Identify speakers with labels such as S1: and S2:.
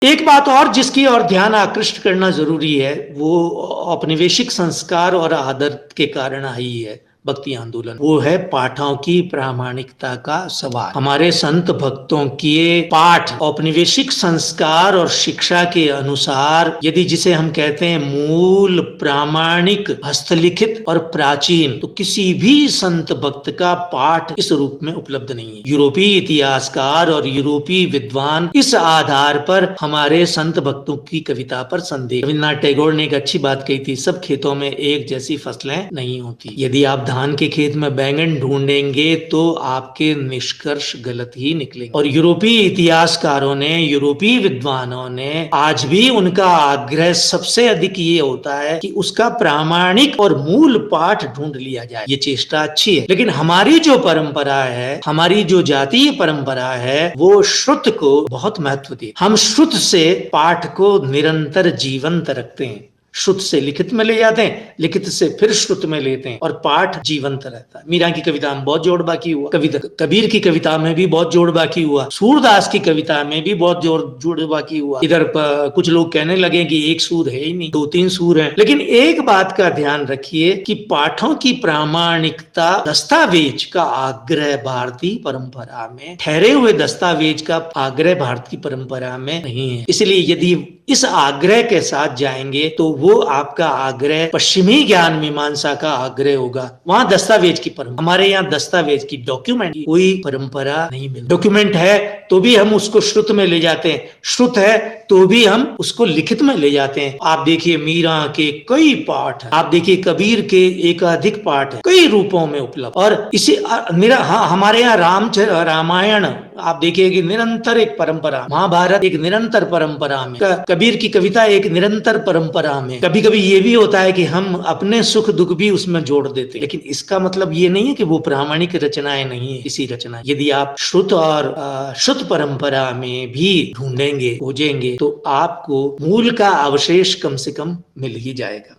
S1: एक बात और जिसकी ओर ध्यान आकृष्ट करना जरूरी है, वो औपनिवेशिक संस्कार और आदत के कारण आई है भक्ति आंदोलन। वो है पाठों की प्रामाणिकता का सवाल। हमारे संत भक्तों के पाठ औपनिवेशिक संस्कार और शिक्षा के अनुसार, यदि जिसे हम कहते हैं मूल, प्रामाणिक, हस्तलिखित और प्राचीन, तो किसी भी संत भक्त का पाठ इस रूप में उपलब्ध नहीं है। यूरोपीय इतिहासकार और यूरोपीय विद्वान इस आधार पर हमारे संत भक्तों की कविता पर संदेह। रविन्द्रनाथ टैगोर ने एक अच्छी बात कही थी, सब खेतों में एक जैसी फसलें नहीं होती। यदि आप धान के खेत में बैंगन ढूंढेंगे तो आपके निष्कर्ष गलत ही निकलेंगे। और यूरोपीय इतिहासकारों ने, यूरोपीय विद्वानों ने, आज भी उनका आग्रह सबसे अधिक ये होता है कि उसका प्रामाणिक और मूल पाठ ढूंढ लिया जाए। ये चेष्टा अच्छी है, लेकिन हमारी जो परंपरा है, हमारी जो जातीय परंपरा है, वो श्रुत को बहुत महत्व दी। हम श्रुत से पाठ को निरंतर जीवंत रखते हैं, श्रुत से लिखित में ले जाते हैं, लिखित से फिर श्रुत में लेते हैं, और पाठ जीवंत रहता है। मीरा की कविता में बहुत जोड़ बाकी हुआ, कबीर की कविता में भी बहुत जोड़ बाकी हुआ, सूरदास की कविता में भी बहुत जोड़ बाकी हुआ। इधर कुछ लोग कहने लगे कि एक सूर है ही नहीं, 2-3 सूर हैं। लेकिन एक बात का ध्यान रखिए कि पाठों की प्रामाणिकता, दस्तावेज का आग्रह भारतीय परंपरा में, ठहरे हुए दस्तावेज का आग्रह भारतीय परंपरा में नहीं है। इसलिए यदि इस आग्रह के साथ जाएंगे तो वो आपका आग्रह पश्चिमी ज्ञान मीमांसा का आग्रह होगा। वहां दस्तावेज की परंपरा, हमारे यहाँ दस्तावेज की, डॉक्यूमेंट की कोई परंपरा नहीं मिलती। डॉक्यूमेंट है तो भी हम उसको श्रुत में ले जाते हैं, श्रुत है तो भी हम उसको लिखित में ले जाते हैं। आप देखिए मीरा के कई पाठ हैं, आप देखिए कबीर के एकाधिक पाठ हैं, कई रूपों में उपलब्ध। और इसी हमारे यहाँ रामायण आप देखिए कि निरंतर एक परंपरा, महाभारत एक निरंतर परंपरा में, कबीर की कविता एक निरंतर परंपरा में। कभी कभी ये भी होता है कि हम अपने सुख दुख भी उसमें जोड़ देते, लेकिन इसका मतलब ये नहीं है कि वो प्रामाणिक रचनाएं नहीं है। इसी रचना, यदि आप श्रुत और शुद्ध परंपरा में भी ढूंढेंगे, खोजेंगे, तो आपको मूल का अवशेष कम से कम मिल ही जाएगा।